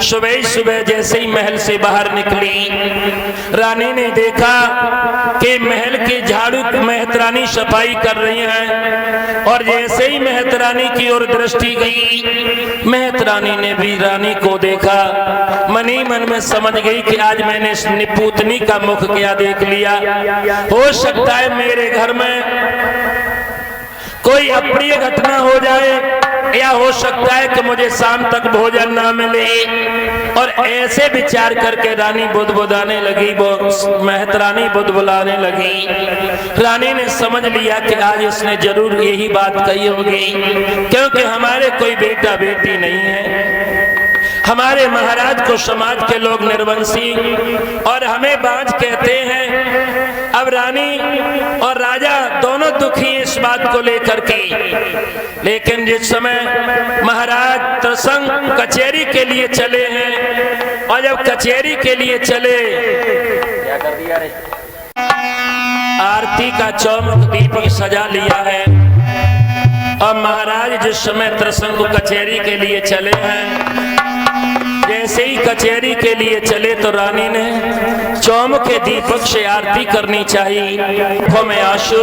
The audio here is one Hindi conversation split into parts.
सुबह सुबह जैसे ही महल से बाहर निकली, रानी ने देखा कि महल के झाड़ू मेहतरानी सफाई कर रही हैं, और जैसे ही मेहतरानी की ओर दृष्टि गई, मेहतरानी ने भी रानी को देखा। मनी मन में समझ गई कि आज मैंने इस निपुतनी का मुख क्या देख लिया। हो सकता है मेरे घर में कोई अप्रिय घटना हो जाए, या हो सकता है कि मुझे शाम तक भोजन ना मिले। और ऐसे विचार करके रानी बुदबुदाने लगी, वो मेहतरानी बुदबुलाने लगी। रानी ने समझ लिया कि आज इसने जरूर यही बात कही होगी, क्योंकि हमारे कोई बेटा बेटी नहीं है। हमारे महाराज को समाज के लोग निर्वंशी और हमें बांझ कहते हैं। अब रानी और राजा दोनों दुखी इस बात को लेकर के। लेकिन जिस समय महाराज त्रसंग कचहरी के लिए चले हैं, और जब कचहरी के लिए चले, क्या कर दिया रे? आरती का चौमुख दीपक सजा लिया है, और महाराज जिस समय त्रसंग कचहरी के लिए चले हैं, जैसे ही कचहरी के लिए चले तो रानी ने चौमुख के दीपक से आरती करनी चाहिए। वो में आंसू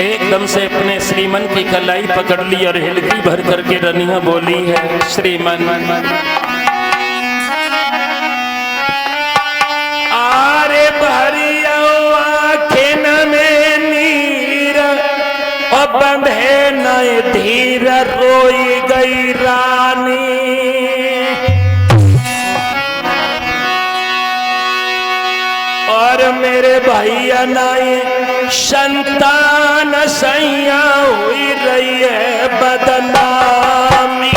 एकदम से अपने श्रीमन की कलाई पकड़ ली और हिलकी भर करके रनिया बोली है, श्रीमन आरे भरिया आँखें में नीर और बंधे नए धीर, रोई गई रानी। और मेरे भैया नाई संतान सैया हुई रही है बदनामी।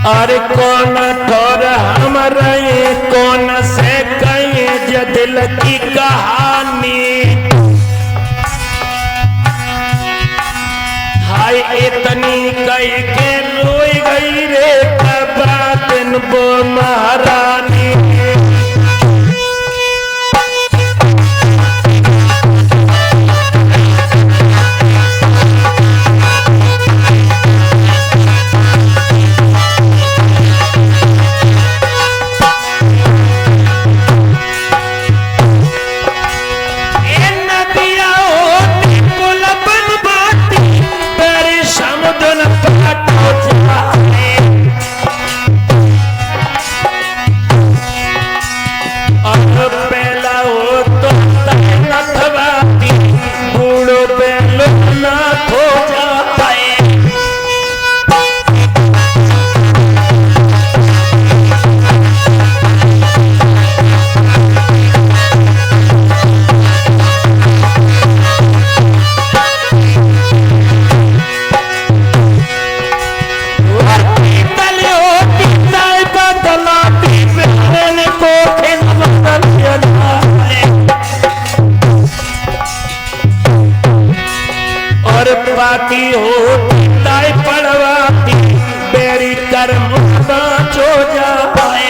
अरे कौन ठोर हमारा ये कौन से कहे जो दिल की कहानी। हाय इतनी कह के रोई गई रे दिन वो महारानी। बाकी होती ताई पड़वाती बेरी कर मुक्ता चो जाए।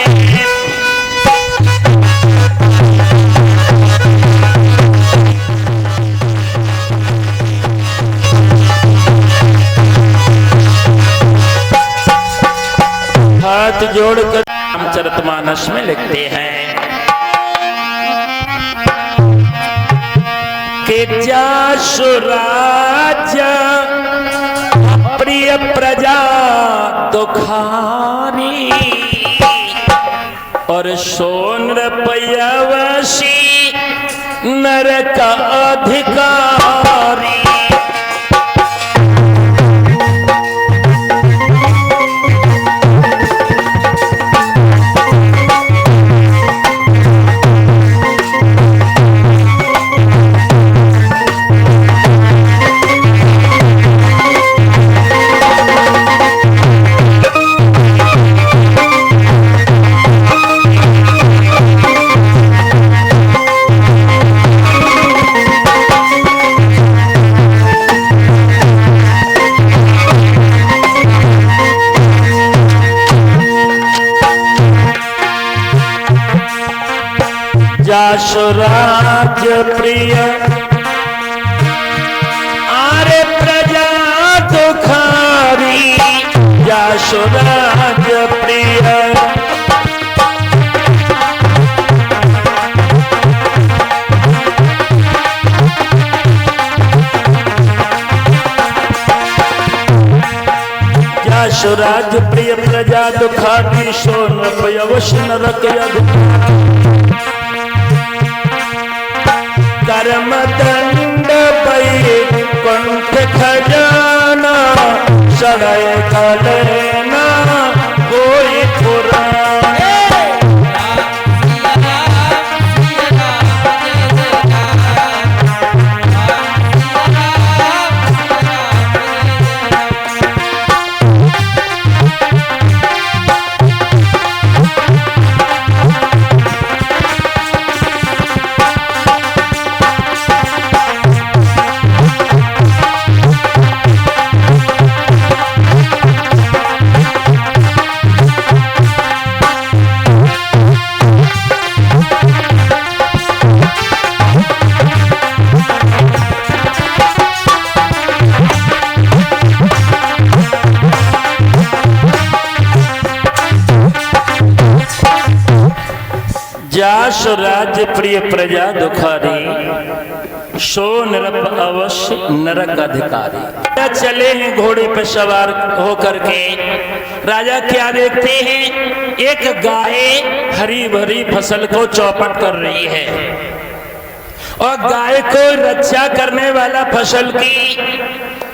हाथ जोड़कर रामचरितमानस में लिखते हैं कि जासुराज प्रिय प्रजा दुखारी और सोन पयवशी नरक अधिकारी। जासुराज प्रिय आरे प्रजा दुखारी जासुराज प्रिय जासुराज प्रिय प्रजा दुखारी सोन पयवश नरक अधिकारी। कर्म दंड कंठ खजाना सड़य कलना कोई पुराना। जासुराज प्रिय प्रजा दुखारी सो नरप अवश्य नरक अधिकारी। चले हैं घोड़े पर सवार होकर के राजा क्या देखते हैं एक गाय हरी भरी फसल को चौपट कर रही है और गाय को रक्षा करने वाला फसल की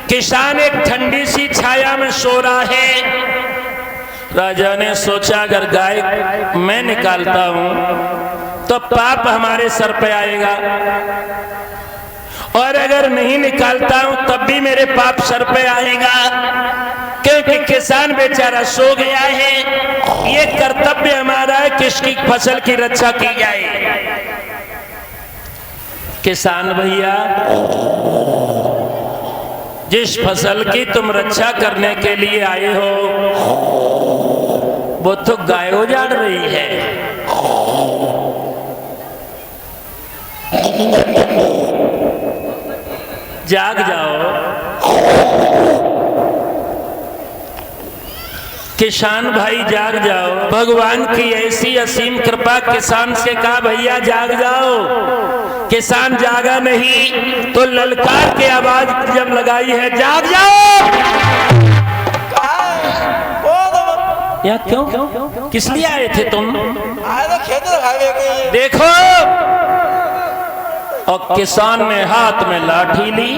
किसान एक ठंडी सी छाया में सो रहा है। राजा ने सोचा अगर गाय मैं निकालता हूं तो पाप हमारे सर पे आएगा और अगर नहीं निकालता हूं तब भी मेरे पाप सर पे आएगा क्योंकि किसान बेचारा सो गया है। ये कर्तव्य हमारा है किसकी फसल की रक्षा की जाए। किसान भैया जिस फसल की तुम रक्षा करने के लिए आए हो वो तो गाय उजाड़ रही है। जाग जाओ किसान भाई, जाग जाओ। भगवान की ऐसी असीम कृपा किसान से कहा भैया जाग जाओ। किसान जागा नहीं तो ललकार के आवाज जब लगाई है जाग जाओ। या क्यों किस लिए आए थे तुम? देखो, और किसान ने हाथ में लाठी ली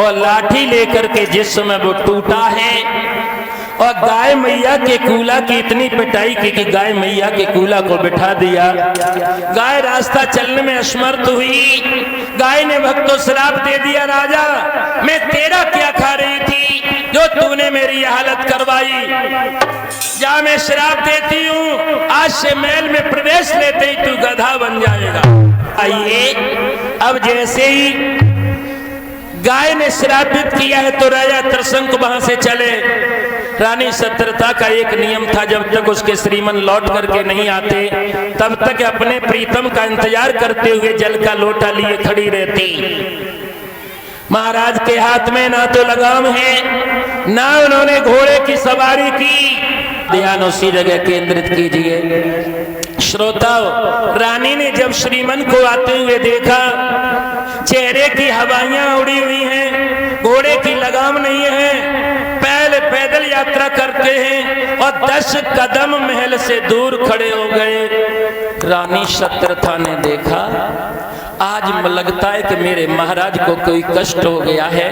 और लाठी लेकर के जिस समय वो टूटा है और गाय मैया के कूला की इतनी पिटाई की कि गाय मैया के कूला को बिठा दिया। गाय रास्ता चलने में असमर्थ हुई। गाय ने भक्त को श्राप दे दिया, राजा मैं तेरा क्या खा रही थी जो तूने मेरी हालत करवाई। जा मैं श्राप देती हूँ, आज से महल में प्रवेश लेते ही तू गधा बन जाएगा। आइए, अब जैसे ही गाय ने श्रापित किया है तो राजा त्रिशंकु वहां से चले। रानी सत्यता का एक नियम था, जब तक उसके श्रीमन लौट करके नहीं आते तब तक अपने प्रीतम का इंतजार करते हुए जल का लोटा लिए खड़ी रहती। महाराज के हाथ में ना तो लगाम है, ना उन्होंने घोड़े की सवारी की। ध्यान उसी जगह केंद्रित कीजिए। श्रोताओ, रानी ने जब श्रीमन को आते हुए देखा, चेहरे की हवाइयां उड़ी हुई हैं, घोड़े की लगाम नहीं है, पैदल यात्रा करते हैं और 10 कदम महल से दूर खड़े हो गए। रानी शत्रथा ने देखा, आज लगता है कि मेरे महाराज को कोई कष्ट हो गया है,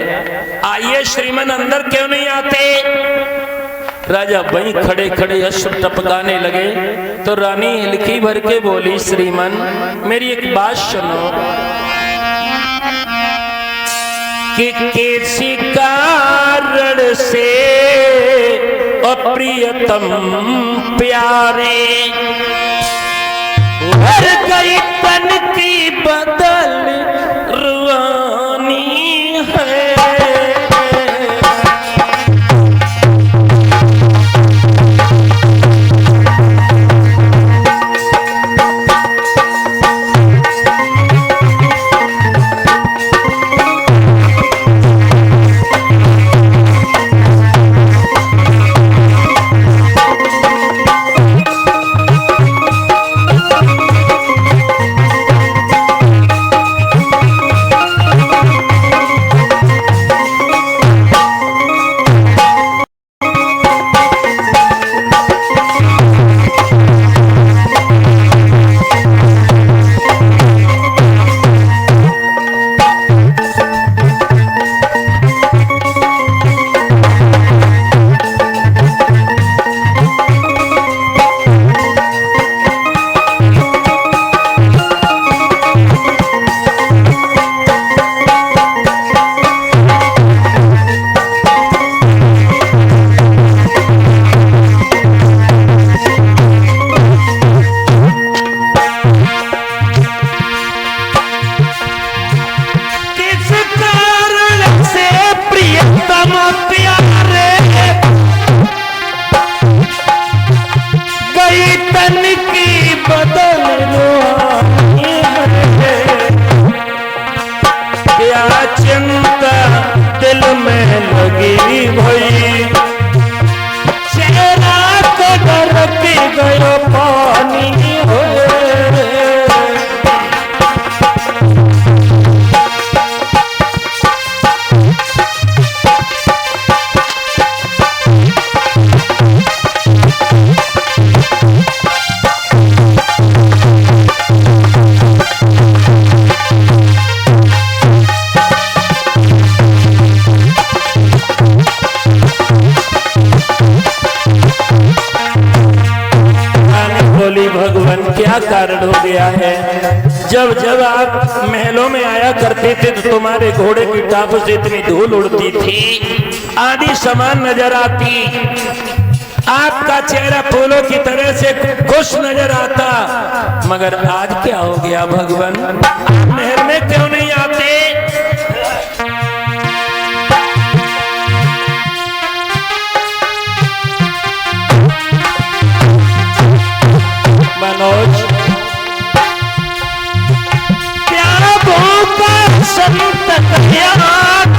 आइए श्रीमन अंदर क्यों नहीं आते। राजा वहीं खड़े खड़े अश्रु टपकाने लगे तो रानी हिलकी भर के बोली, श्रीमन मेरी एक बात सुनो कि किसी कारण से अप्रियतम प्यारे हर गई तन की बदल रुआनी है। कारण हो गया है, जब जब आप महलों में आया करते थे तो तुम्हारे घोड़े की टाप से इतनी धूल उड़ती थी, आधी समान नजर आती, आपका चेहरा फूलों की तरह से खुश नजर आता, मगर आज क्या हो गया भगवान, महल में क्यों नहीं आते। मनोज प्यारा भूखा संत याद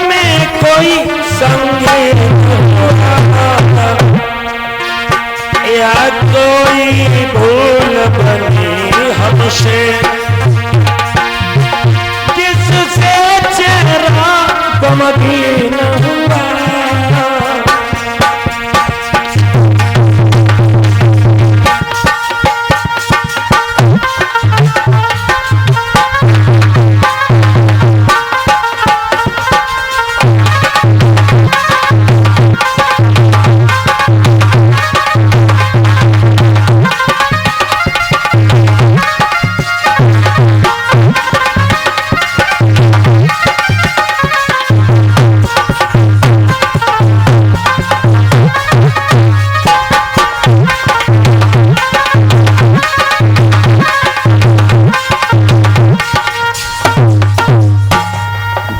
में कोई संगे या कोई भूल बनी हमसे, किससे चेहरा गमगीन हुआ।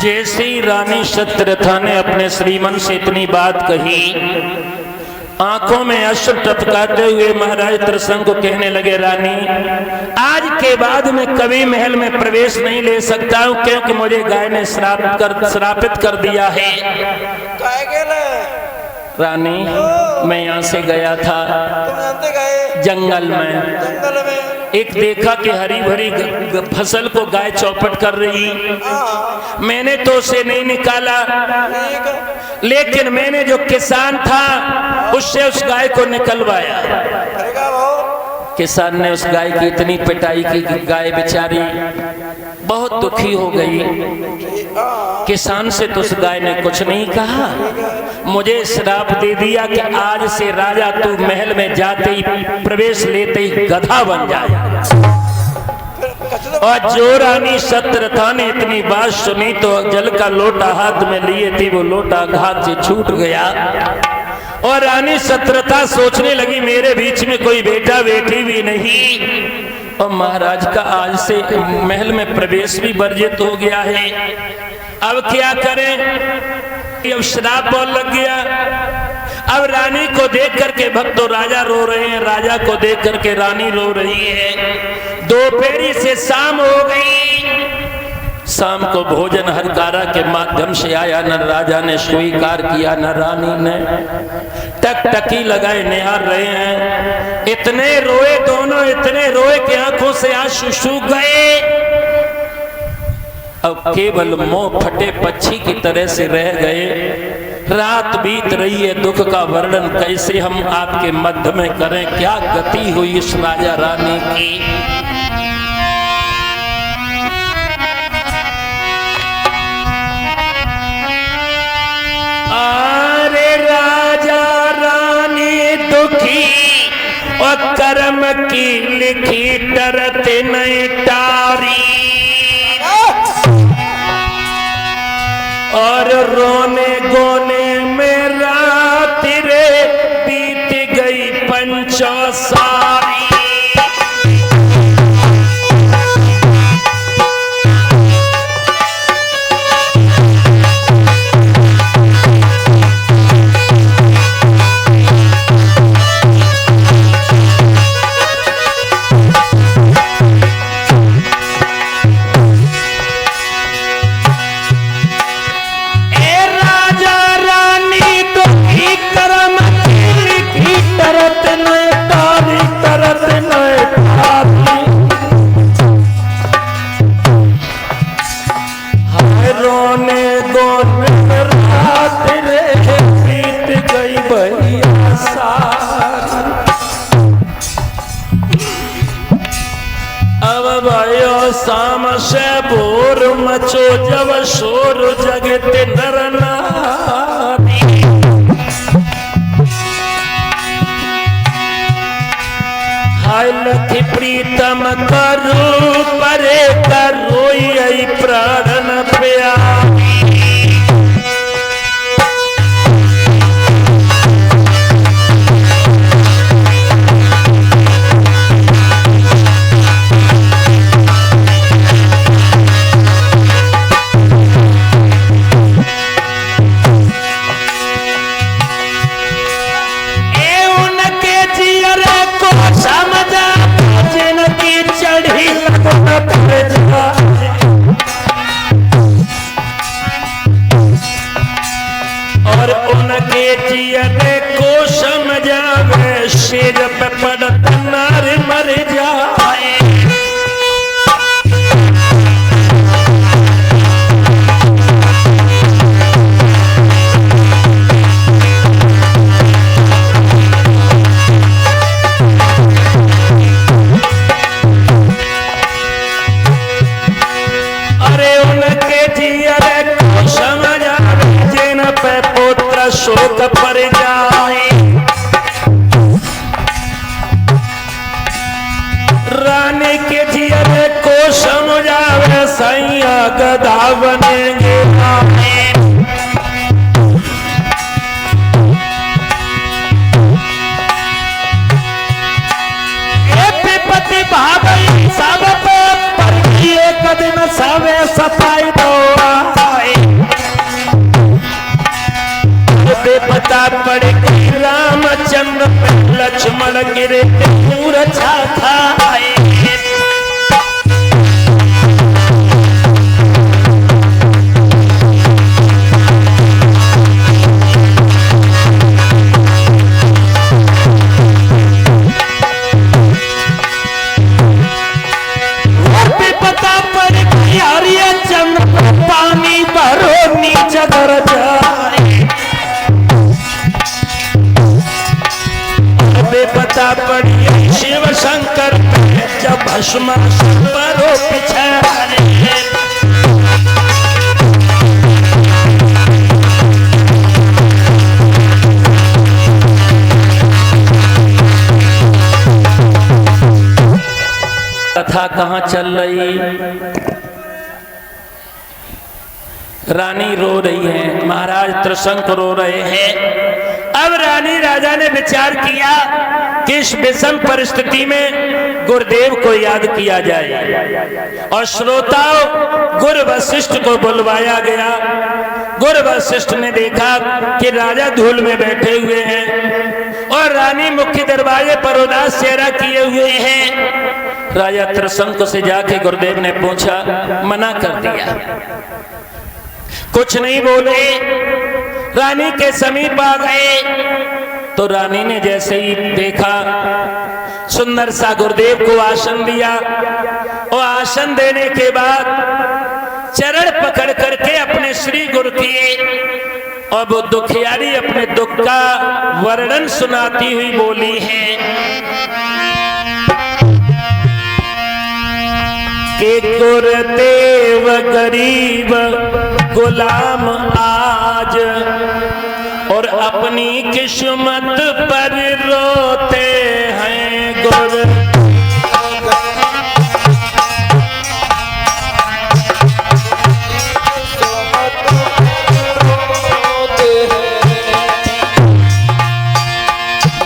जैसे ही रानी शत्रथा ने अपने श्रीमन से इतनी बात कही, आंखों में अश्रु टपकाते हुए महाराज त्रिशंकु को कहने लगे, रानी आज के बाद मैं कभी महल में प्रवेश नहीं ले सकता हूँ, क्योंकि मुझे गाय ने श्रापित कर दिया है। रानी मैं यहाँ से गया था जंगल में, एक देखा कि हरी भरी फसल को गाय चौपट कर रही, मैंने तो उसे नहीं निकाला, लेकिन मैंने जो किसान था उससे उस गाय को निकलवाया। किसान ने उस गाय की इतनी पिटाई की कि गाय बेचारी बहुत दुखी हो गई। किसान से तो उस गाय ने कुछ नहीं कहा, मुझे श्राप दे दिया कि आज से राजा तू महल में जाते ही प्रवेश लेते ही गधा बन जाए। और जो रानी सत्यरथा ने इतनी बात सुनी तो जल का लोटा हाथ में लिए थी, वो लोटा हाथ से छूट गया और रानी सत्यरथा सोचने लगी मेरे बीच में कोई बेटा बेटी भी नहीं और महाराज का आज से महल में प्रवेश भी वर्जित हो गया है। अब क्या करें, अब श्राप और लग गया। अब रानी को देख करके भक्त तो राजा रो रहे हैं, राजा को देख करके रानी रो रही है। दोपहरी से शाम हो गई, शाम को भोजन हरकारा के माध्यम से आया, न राजा ने स्वीकार किया न रानी ने, टकटकी लगाए निहार रहे हैं। इतने रोए दोनों, इतने रोए कि आंखों से आंसू सूख गए। अब केवल मुंह फटे पक्षी की तरह से रह गए। रात बीत रही है, दुख का वर्णन कैसे हम आपके मध्य में करें, क्या गति हुई इस राजा रानी की। अरे राजा रानी दुखी और कर्म की लिखी डरते नहीं टारी, और रोने गोने में रात रे बीत गई पंचो सारी। शाम से भोर मचो जब शोर जगते नर नारी। हाय लखी प्रीतम करू परे करो यही प्राण प्यारी। और उनके जियरे को समझावे, शेर पे पड़त नार मर जाए। अरे उनके जियरे को समझावे, जिन पे पुत्र शोक पर जाए। रानी के जियरे को समझावे, सैया गधा बनेंगे पति भाभी सब पे पर एक दिन सवे सफाई दो पता पड़ गई राम चंद्र पे लक्ष्मण गिरे मूर्छा खाए। पानी भरो नीचे कर जाए, बेपता पड़ी शिव शंकर जब भस्म परो पिछारे। कथा कहाँ चल रही? रानी रो रही है, महाराज त्रिशंक रो रहे हैं। अब रानी राजा ने विचार किया कि इस विषम परिस्थिति में गुरुदेव को याद किया जाए और श्रोताओं गुरु वशिष्ठ को बुलवाया गया। गुरु वशिष्ठ ने देखा कि राजा धूल में बैठे हुए हैं और रानी मुख्य दरवाजे पर उदास चेहरा किए हुए हैं। राजा त्रिशंक से जाके गुरुदेव ने पूछा, मना कर दिया, कुछ नहीं बोले। रानी के समीप आ गए तो रानी ने जैसे ही देखा सुंदर सा गुरुदेव को आसन दिया और आसन देने के बाद चरण पकड़ करके अपने श्री गुरु की और वो दुखियारी अपने दुख का वर्णन सुनाती हुई बोली है कि गुरुदेव गरीब गुलाम आज और अपनी किस्मत पर रोते हैं गुरु।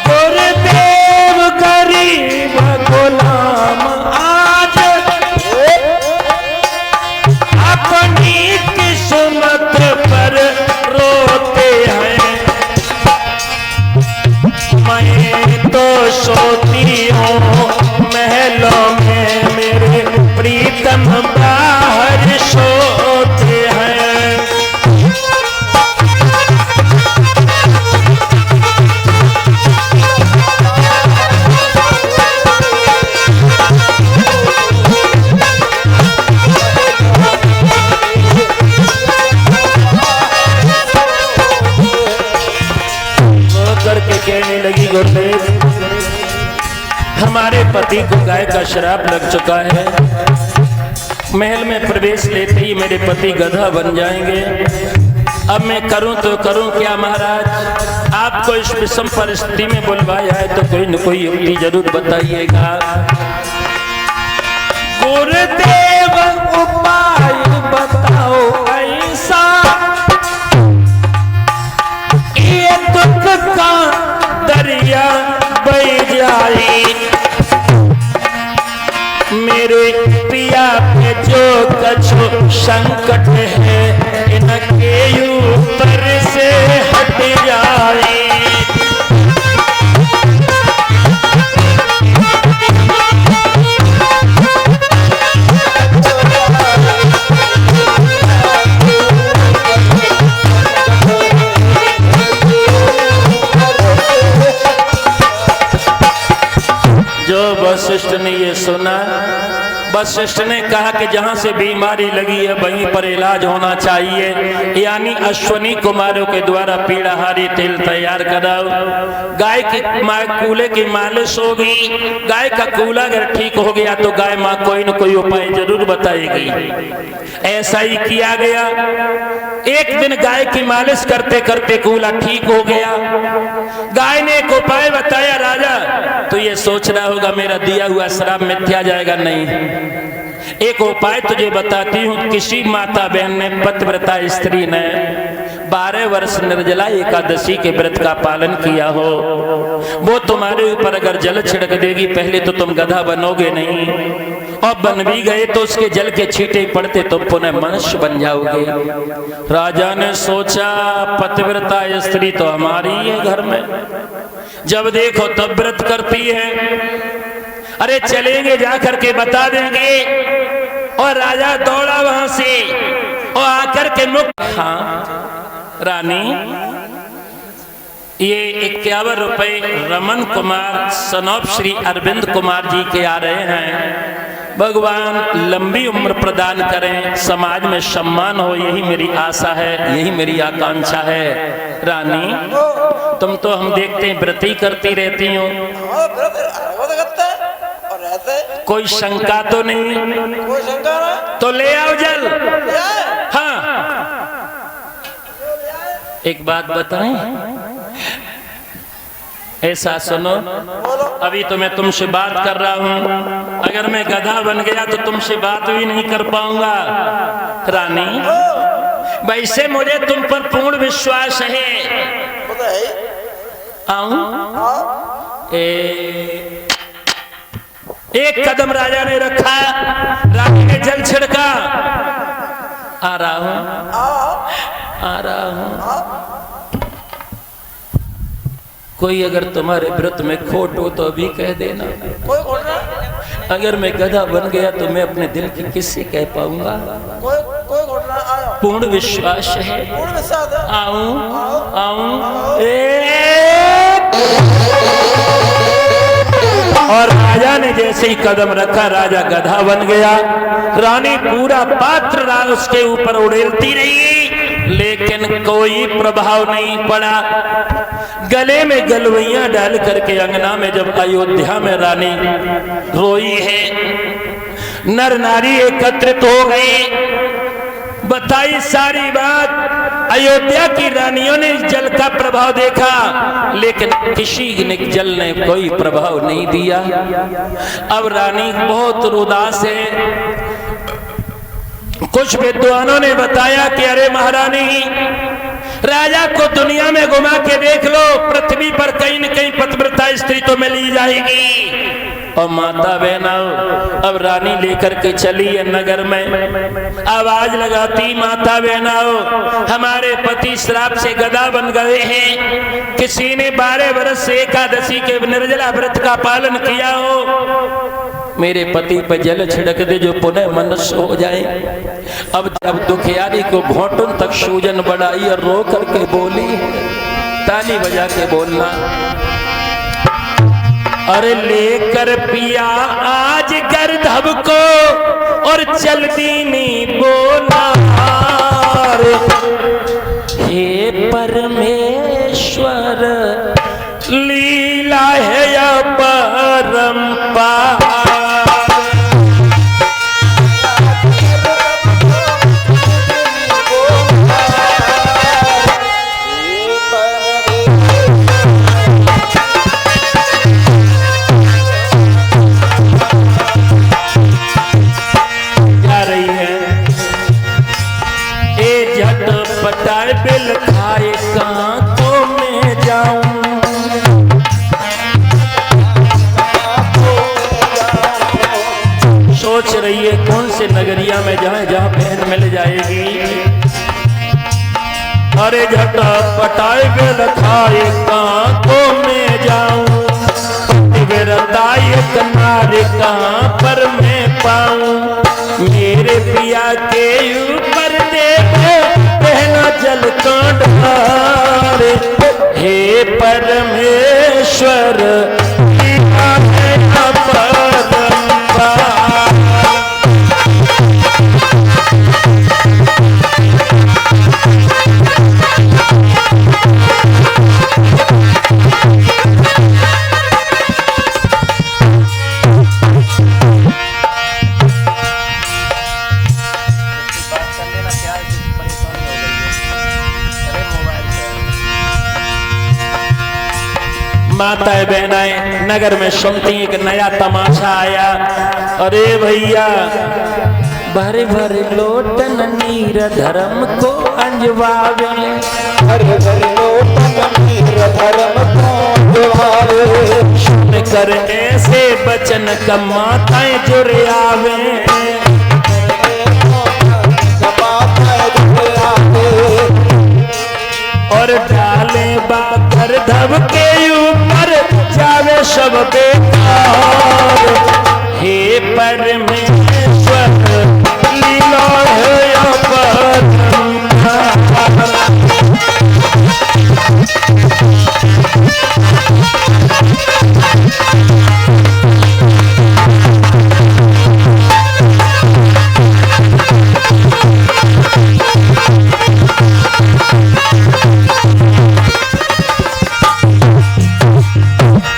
गुरुदेव गरीब गुलाम आज अपनी किस्मत पर रोते हैं। मैं तो सोती हूँ महलों में मेरे प्रीतम बाहर सोते हैं। कहने लगी, गुरुदेव हमारे पति को गाय का शराब लग चुका है, महल में प्रवेश लेते ही मेरे पति गधा बन जाएंगे। अब मैं करूं तो करूं क्या महाराज? आपको इस विषम परिस्थिति में बुलवाया है तो कोई न कोई युक्ति जरूर बताइएगा। गुरुदेव उपाय बताओ ऐसा ये दुख का दरिया बह जाए, मेरे पिया पे जो कछु संकट है इनके ऊपर से हट जाए। जो वशिष्ठ ने ये सुना, वशिष्ठ ने कहा कि जहां से बीमारी लगी है वहीं पर इलाज होना चाहिए, यानी अश्वनी कुमारों के द्वारा पीड़ाहारी तेल तैयार कराओ। गाय की कूले की मालिश होगी, गाय का कूला अगर ठीक हो गया तो गाय माँ कोई न कोई उपाय जरूर बताएगी। ऐसा ही किया गया। एक दिन गाय की मालिश करते करते कूला ठीक हो गया। गाय ने एक उपाय बताया, राजा तो ये सोच रहा होगा मेरा दिया हुआ श्राप मिथ्या जाएगा, नहीं, एक उपाय तुझे बताती हूँ। किसी माता बहन ने, पतिव्रता स्त्री ने 12 वर्ष निर्जला एकादशी के व्रत का पालन किया हो, वो तुम्हारे ऊपर अगर जल छिड़क देगी, पहले तो तुम गधा बनोगे नहीं, और बन भी गए तो उसके जल के छींटे पड़ते तो पुनः मनुष्य बन जाओगे। राजा ने सोचा पतिव्रता स्त्री तो हमारी है घर में, जब देखो तब व्रत करती है, अरे चलेंगे जा करके बता देंगे। और राजा दौड़ा वहां से और आकर के मुक्त। हाँ रानी, ये 51 रुपए रमन कुमार सनौप श्री अरविंद कुमार जी के आ रहे हैं। भगवान लंबी उम्र प्रदान करें, समाज में सम्मान हो, यही मेरी आशा है, यही मेरी आकांक्षा है। रानी, तुम तो हम देखते हैं व्रत ही करती रहती हो, कोई शंका तो नहीं? कोई शंका ना? तो ले आओ जल। हाँ, एक बात बताएं, ऐसा सुनो, अभी तो मैं तुमसे बात कर रहा हूं, अगर मैं गधा बन गया तो तुमसे बात भी नहीं कर पाऊंगा। रानी, वैसे मुझे तुम पर पूर्ण विश्वास है। आऊं? एक कदम राजा ने रखा, रानी ने जल छिड़का, आ रहा हूं, आ रहा हूं। कोई अगर तुम्हारे व्रत में खोट हो तो अभी कह देना। कोई खोट ना? अगर मैं गधा बन गया तो मैं अपने दिल की किससे कह पाऊंगा? कोई खोट ना? आया। पूर्ण विश्वास है। पूर्ण विश्वास है। आऊं, आऊं। और राजा ने जैसे ही कदम रखा, राजा गधा बन गया। रानी पूरा पात्र उसके ऊपर उड़ेलती रही, लेकिन कोई प्रभाव नहीं पड़ा। गले में गलवैया डाल करके अंगना में जब अयोध्या में रानी रोई है, नर नारी एकत्रित हो गए, बताई सारी बात। अयोध्या की रानियों ने जल का प्रभाव देखा, लेकिन किसी ने जल ने कोई प्रभाव नहीं दिया। अब रानी बहुत उदास है। कुछ विद्वानों ने बताया कि अरे महारानी, राजा को दुनिया में घुमा के देख लो, पृथ्वी पर कहीं न कहीं पतिव्रता स्त्री तो मिल ही जाएगी। और माता बहना अब रानी लेकर के चली है नगर में, आवाज लगाती, माता बहना हमारे पति श्राप से गधा बन गए हैं, किसी ने 12 वर्ष से एकादशी के निर्जला व्रत का पालन किया हो, मेरे पति पर जल छिड़क दे जो पुनः मनुष्य हो जाए। अब जब दुखियारी को घोटन तक सूजन बढ़ाई और रो करके बोली, ताली बजा के बोलना, अरे लेकर पिया आज गर्दभ को और चल दीनी बोला, हे परमेश्वर लीला है या परंपार। बिल खाए कहाँ को मैं जाऊं, सोच रही है कौन से नगरिया में जहाँ बहन मिल जाएगी। अरे झटा पटाए बिल खाए कहाँ को मैं जाऊं, विरताय कनारे कहाँ पर मैं पाऊं, मेरे पिया के ऊपर देखो जल का ढार, हे परमेश्वर लीला है अपरंपार। माताएं बहनाएं नगर में सुनती एक नया तमाशा आया। अरे भैया, भरे भरे लोटन नीर धर्म को अंजवावे, भरे भरे लोटन नीर धर्म को अंजवावे। सुन कर ऐसे बचन का माताएं जुड़ आवे, और डाले बाकर धब के ऊपर जावे सब बेकार। हे परमेश्वर लीला है अपरंपार।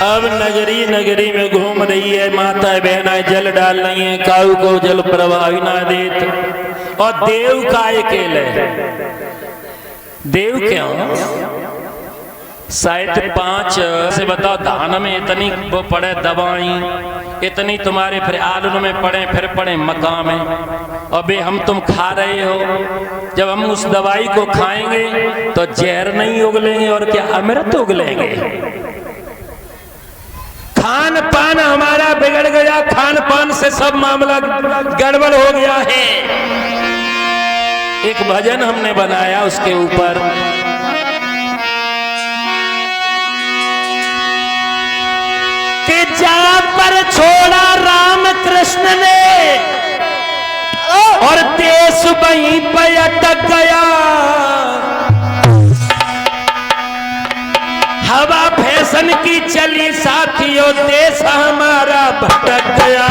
अब नगरी नगरी में घूम रही है माता बहनाएं, जल डाल रही है, काऊ को जल प्रवाही ना देत। और देव काय केले, देव क्यों? शायद 5 से बताओ धान में इतनी वो पड़े दवाई, इतनी तुम्हारे फिर आलू में पड़े, फिर पड़े मक्का में। अबे हम तुम खा रहे हो, जब हम उस दवाई को खाएंगे तो जहर नहीं उगलेंगे और क्या अमृत उगलेंगे। खान पान हमारा बिगड़ गया, खान पान से सब मामला गड़बड़ हो गया है। एक भजन हमने बनाया उसके ऊपर, कि जहां पर छोड़ा राम कृष्ण ने और देश वहीं पर अटक गया। हवा फैशन की चली साथियों, देश हमारा भटक गया।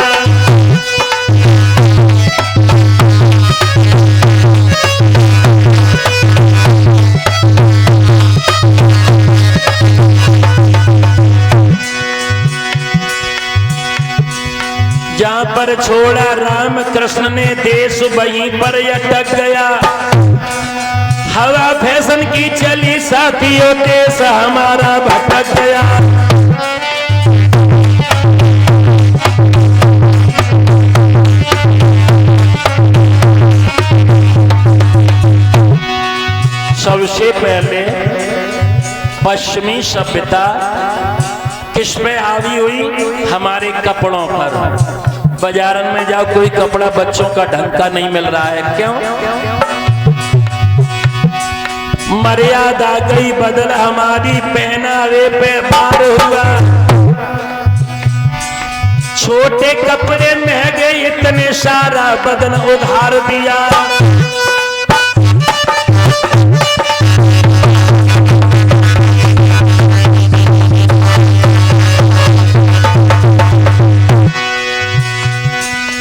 जहां पर छोड़ा राम कृष्ण ने देश वहीं पर अटक गया। हवा फैशन की चली साथियों, देश हमारा भटक गया। सबसे पहले पश्चिमी सभ्यता किस पे हावी हुई? हमारे कपड़ों पर। बाजारन में जाओ, कोई कपड़ा बच्चों का ढंग का नहीं मिल रहा है। क्यों? मर्यादा गई बदल, हमारी पहनावे पे भार हुआ। छोटे कपड़े महंगे, इतने सारा बदन उधार दिया।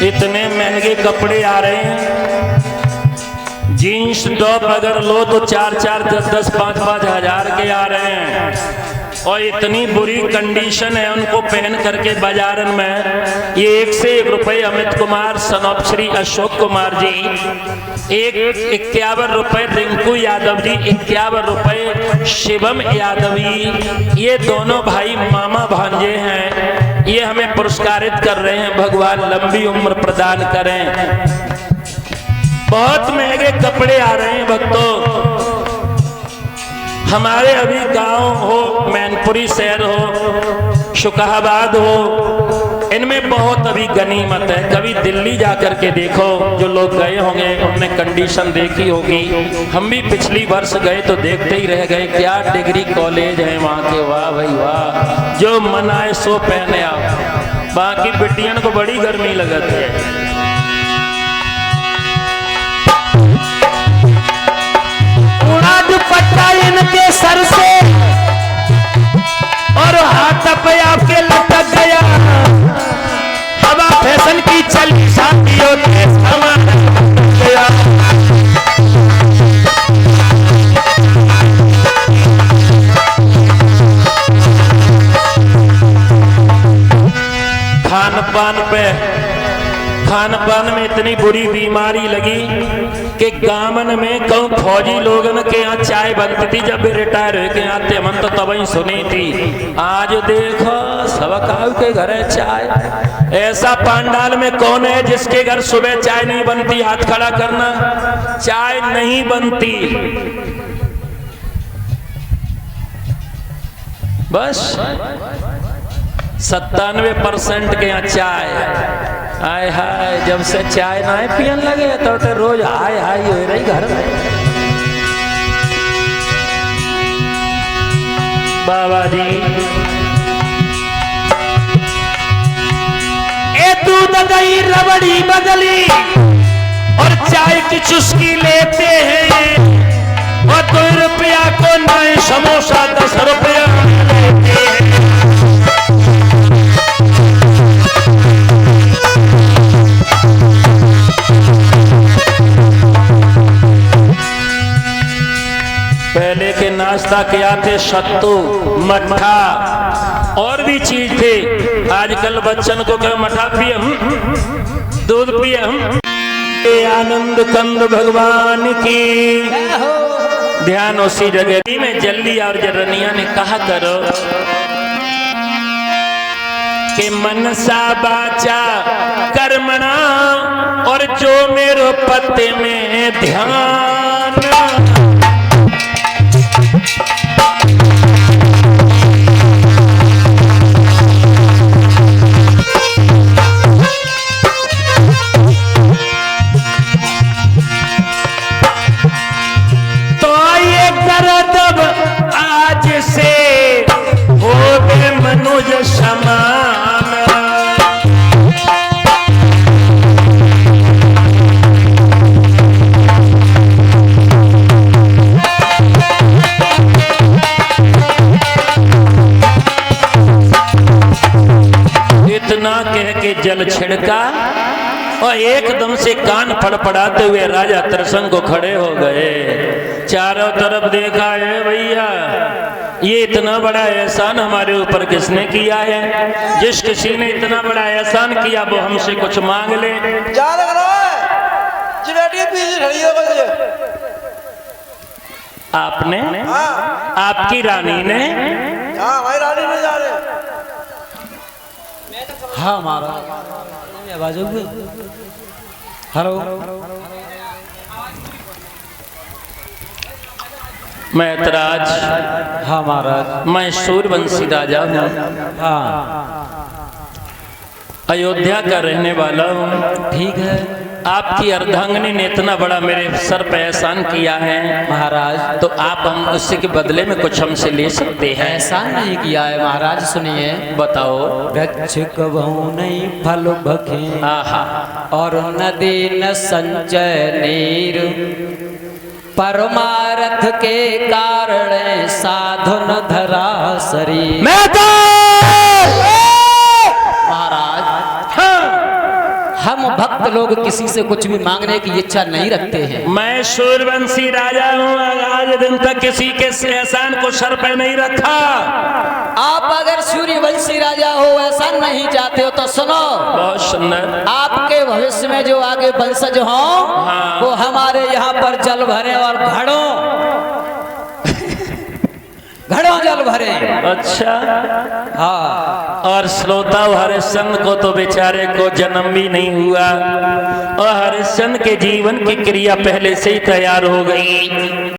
इतने महंगे कपड़े आ रहे हैं, जीन्स टॉप अगर लो तो 4-4, 10-10, 5-5 हजार के आ रहे हैं। और इतनी बुरी कंडीशन है उनको पहन करके बाजारन में। ये 1 से 1 रुपए अमित कुमार, सनॉप श्री अशोक कुमार जी, 51 रुपए रिंकू यादव जी, 51 रुपए शिवम यादवी। ये दोनों भाई मामा भांजे हैं, ये हमें पुरस्कारित कर रहे हैं। भगवान लंबी उम्र प्रदान करें। बहुत महंगे कपड़े आ रहे हैं भक्तों। हमारे अभी गांव हो, मैनपुरी शहर हो, शुकाहाबाद हो, इनमें बहुत अभी गनीमत है। कभी दिल्ली जाकर के देखो, जो लोग गए होंगे उनने कंडीशन देखी होगी। हम भी पिछली वर्ष गए तो देखते ही रह गए, क्या डिग्री कॉलेज है वहाँ के। वाह भाई वाह, जो मन आए सो पहने आओ। बाकी बिटियन को बड़ी गर्मी लगती है। दुपट्टा इनके सर से और हाथ पे आपके लटक गया। हवा फैशन की चली साथियों, देश हमारा गया। खान पान में इतनी बुरी बीमारी लगी कि गामन में कहूँ फौजी लोगन के यहाँ चाय बनती थी जब भी रिटायर हो के आते मन तो तब ही सुनी थी। आज देखो सबका के घर है चाय। ऐसा पांडाल में कौन है जिसके घर सुबह चाय नहीं बनती? हाथ खड़ा करना। चाय नहीं बनती। बस 97% के यहाँ चाय। हाय हाय, जब से चाय ना पियन लगे तो रोज हाय हाय हो रही घर में। बाबा जी ए दूध दही रबड़ी बदली और चाय की चुस्की लेते हैं और 2 रुपया को नए समोसा 10 रुपया लेते हैं। पहले के नाश्ता किया थे सत्तू मट्ठा और भी चीज थे। आजकल बच्चन को क्या मट्ठा पिए दूध पिए आनंद कंद भगवान की ध्यान उसी जगह में। जल्दी और जरनिया ने कहा करो कि मनसा बाचा कर्मणा और जो मेरो पत्ते में ध्यान। आज से हो गए मनुष्य समान। इतना कह के जल छिड़का और एकदम से कान फड़फड़ाते हुए राजा तरसंग को खड़े हो गए। चारों तरफ देखा है भैया, ये इतना बड़ा एहसान हमारे ऊपर किसने किया है? जिस किसी ने इतना बड़ा एहसान किया वो हमसे कुछ मांग ले। जा लग रहा है जी बेटी पीछे खड़ी है बजे। आपने? हाँ। आपकी रानी ने? हाँ भाई रानी में जा रहे। हाँ हमारा आवाज हेलो। मैं ऐतराज। हाँ महाराज। मैं सूर्यवंशी राजा हूँ। हाँ अयोध्या का रहने वाला हूँ। ठीक है। आपकी अर्धांगिनी ने इतना बड़ा मेरे सर पे एहसान किया है महाराज, तो आप हम उससे के बदले में कुछ हमसे ले सकते हैं। एहसान नहीं किया है महाराज। सुनिए बताओ। वृक्ष कबहू नहीं फल भखे आहा और नदी न संचय नीर, परमारथ के कारण साधन धरा शरीर। महाराज हम भक्त लोग किसी से कुछ भी मांगने की इच्छा नहीं रखते हैं। मैं सूर्यवंशी राजा हूँ। आज दिन तक किसी के एहसान को सर पे नहीं रखा। आप अगर सूर्यवंशी राजा हो, एहसान नहीं चाहते हो तो सुनो। बहुत सुंदर। आपके भविष्य में जो आगे वंशज हो हाँ। वो हमारे यहाँ पर जल भरे और घड़ों जल भरे। अच्छा। हाँ। और श्रोता हरिश्चंद्र को तो बेचारे को जन्म भी नहीं हुआ और हरिश्चंद्र के जीवन की क्रिया पहले से ही तैयार हो गई।